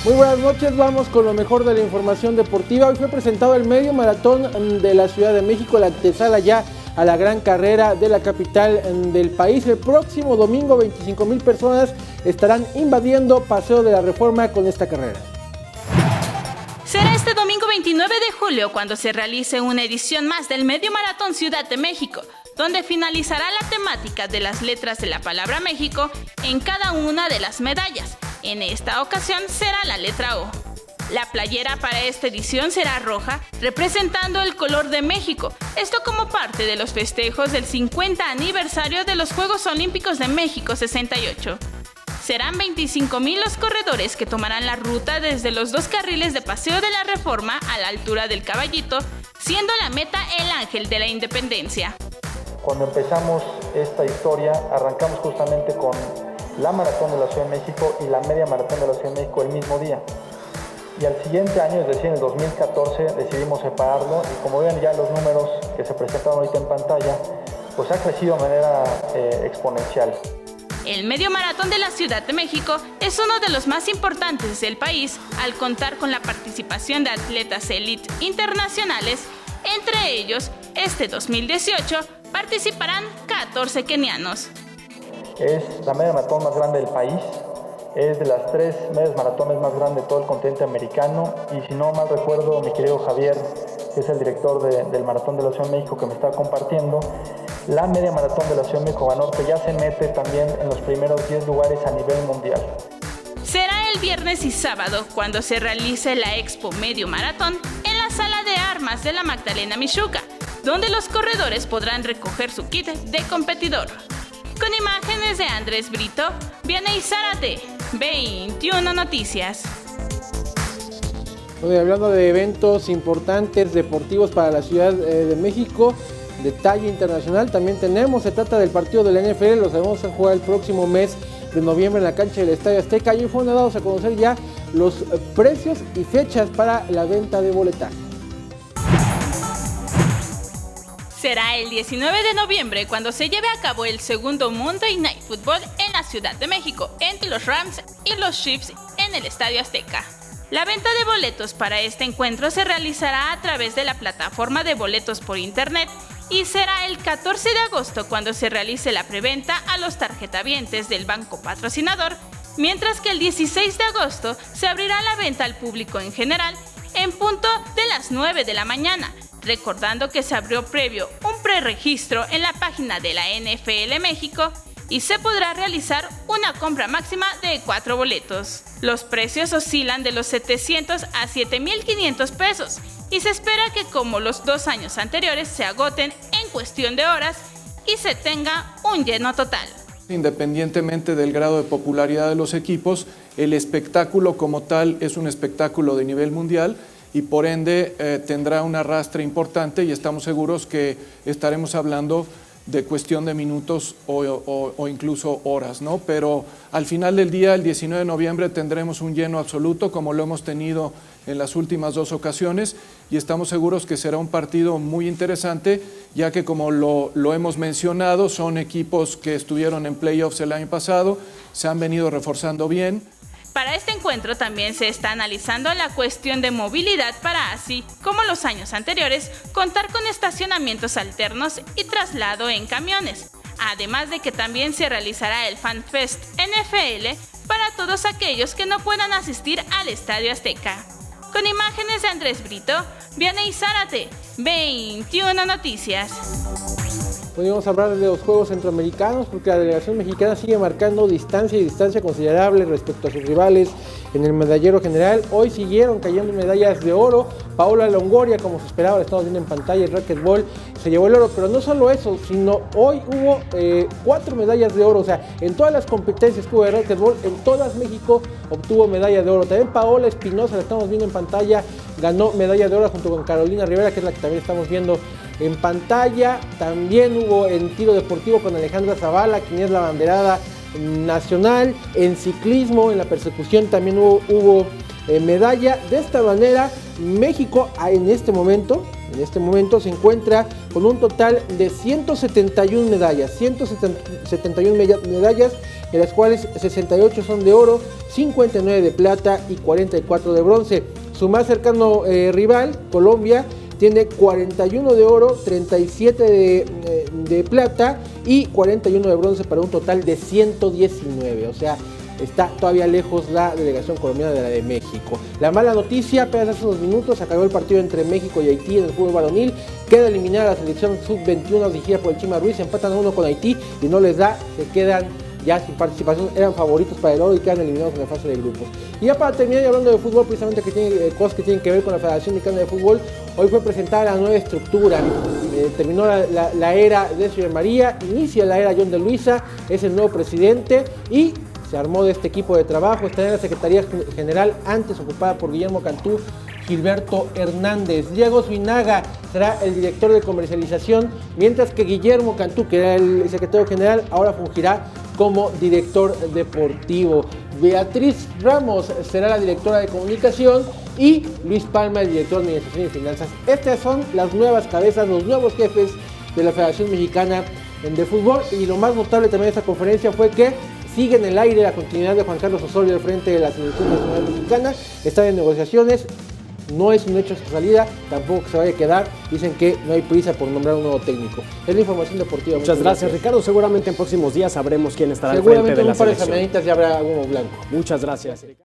Muy buenas noches, vamos con lo mejor de la información deportiva. Hoy fue presentado el medio maratón de la Ciudad de México, la antesala ya a la gran carrera de la capital del país. El próximo domingo 25,000 personas estarán invadiendo Paseo de la Reforma con esta carrera. Será este domingo 29 de julio cuando se realice una edición más del Medio Maratón Ciudad de México, donde finalizará la temática de las letras de la palabra México en cada una de las medallas. En esta ocasión será la letra O. La playera para esta edición será roja, representando el color de México, esto como parte de los festejos del 50 aniversario de los Juegos Olímpicos de México 68. Serán 25,000 los corredores que tomarán la ruta desde los 2 carriles de Paseo de la Reforma a la altura del Caballito, siendo la meta el Ángel de la Independencia. Cuando empezamos esta historia, arrancamos justamente con la Maratón de la Ciudad de México y la Media Maratón de la Ciudad de México el mismo día. Y al siguiente año, es decir, en el 2014, decidimos separarlo y como ven ya los números que se presentaron ahorita en pantalla, pues ha crecido de manera exponencial. El Medio Maratón de la Ciudad de México es uno de los más importantes del país al contar con la participación de atletas elite internacionales. Entre ellos, este 2018 participarán 14 kenianos. Es la media maratón más grande del país, es de las 3 medias maratones más grandes de todo el continente americano y si no mal recuerdo, mi querido Javier, que es el director del Maratón de la Ciudad de México que me está compartiendo, la media maratón de la Ciudad de México Banorte ya se mete también en los primeros 10 lugares a nivel mundial. Será el viernes y sábado cuando se realice la Expo Medio Maratón en la Sala de Armas de la Magdalena Mixhuca, donde los corredores podrán recoger su kit de competidor. Con imágenes de Andrés Brito, Vianey Zárate, 21 Noticias. Hoy hablando de eventos importantes deportivos para la Ciudad de México, de talla internacional, también se trata del partido de la NFL, los vamos a jugar el próximo mes de noviembre en la cancha del Estadio Azteca y fueron dados a conocer ya los precios y fechas para la venta de boletaje. Será el 19 de noviembre cuando se lleve a cabo el segundo Monday Night Football en la Ciudad de México entre los Rams y los Chiefs en el Estadio Azteca. La venta de boletos para este encuentro se realizará a través de la plataforma de boletos por internet y será el 14 de agosto cuando se realice la preventa a los tarjetavientes del banco patrocinador, mientras que el 16 de agosto se abrirá la venta al público en general en punto de las 9 de la mañana, recordando que se abrió previo un preregistro en la página de la NFL México y se podrá realizar una compra máxima de 4 boletos. Los precios oscilan de los 700 a 7,500 pesos y se espera que como los 2 años anteriores se agoten en cuestión de horas y se tenga un lleno total. Independientemente del grado de popularidad de los equipos, el espectáculo como tal es un espectáculo de nivel mundial y por ende tendrá un arrastre importante y estamos seguros que estaremos hablando de cuestión de minutos o incluso horas, ¿no? Pero al final del día, el 19 de noviembre, tendremos un lleno absoluto como lo hemos tenido en las últimas 2 ocasiones y estamos seguros que será un partido muy interesante, ya que como lo hemos mencionado, son equipos que estuvieron en playoffs el año pasado, se han venido reforzando bien. Para este encuentro también se está analizando la cuestión de movilidad para así, como los años anteriores, contar con estacionamientos alternos y traslado en camiones. Además de que también se realizará el Fan Fest NFL para todos aquellos que no puedan asistir al Estadio Azteca. Con imágenes de Andrés Brito, Vianey Zárate, 21 Noticias. Podríamos hablar de los Juegos Centroamericanos porque la delegación mexicana sigue marcando distancia considerable respecto a sus rivales en el medallero general. Hoy siguieron cayendo medallas de oro. Paola Longoria, como se esperaba, la estamos viendo en pantalla, el racquetball se llevó el oro, pero no solo eso, sino hoy hubo 4 medallas de oro, o sea, en todas las competencias que hubo de racquetball, en todas México obtuvo medalla de oro. También Paola Espinosa, la estamos viendo en pantalla, ganó medalla de oro junto con Carolina Rivera, que es la que también estamos viendo en pantalla. También hubo en tiro deportivo con Alejandra Zavala, quien es la abanderada nacional. En ciclismo, en la persecución también hubo medalla. De esta manera, México en este momento en este momento se encuentra con un total de 171 medallas, 171 medallas, en las cuales 68 son de oro, 59 de plata y 44 de bronce. Su más cercano rival, Colombia, tiene 41 de oro, 37 de plata y 41 de bronce para un total de 119. O sea, está todavía lejos la delegación colombiana de la de México. La mala noticia, apenas hace unos minutos, acabó el partido entre México y Haití en el fútbol varonil. Queda eliminada la selección sub-21 dirigida por el Chima Ruiz. Empatan a 1 con Haití y no les da, se quedan ya sin participación, eran favoritos para el oro y quedan eliminados en la fase de grupos. Y ya para terminar, hablando de fútbol, precisamente que tiene cosas que tienen que ver con la Federación Mexicana de Fútbol, hoy fue presentada la nueva estructura. Terminó la era de Ciudad María, inicia la era John de Luisa, es el nuevo presidente y se armó de este equipo de trabajo. Está en la Secretaría General, antes ocupada por Guillermo Cantú, Gilberto Hernández. Diego Zuinaga será el director de comercialización, mientras que Guillermo Cantú, que era el secretario general, ahora fungirá como director deportivo. Beatriz Ramos será la directora de comunicación y Luis Palma el director de administración y finanzas. Estas son las nuevas cabezas, los nuevos jefes de la Federación Mexicana de Fútbol. Y lo más notable también de esta conferencia fue que sigue en el aire la continuidad de Juan Carlos Osorio al frente de la Selección Nacional Mexicana. Están en negociaciones. No es un hecho su salida, tampoco que se vaya a quedar. Dicen que no hay prisa por nombrar un nuevo técnico. Es la información deportiva. Muchas gracias, Ricardo. Seguramente en próximos días sabremos quién estará al frente de la selección. Seguramente en un par de semanitas ya habrá humo blanco. Muchas gracias.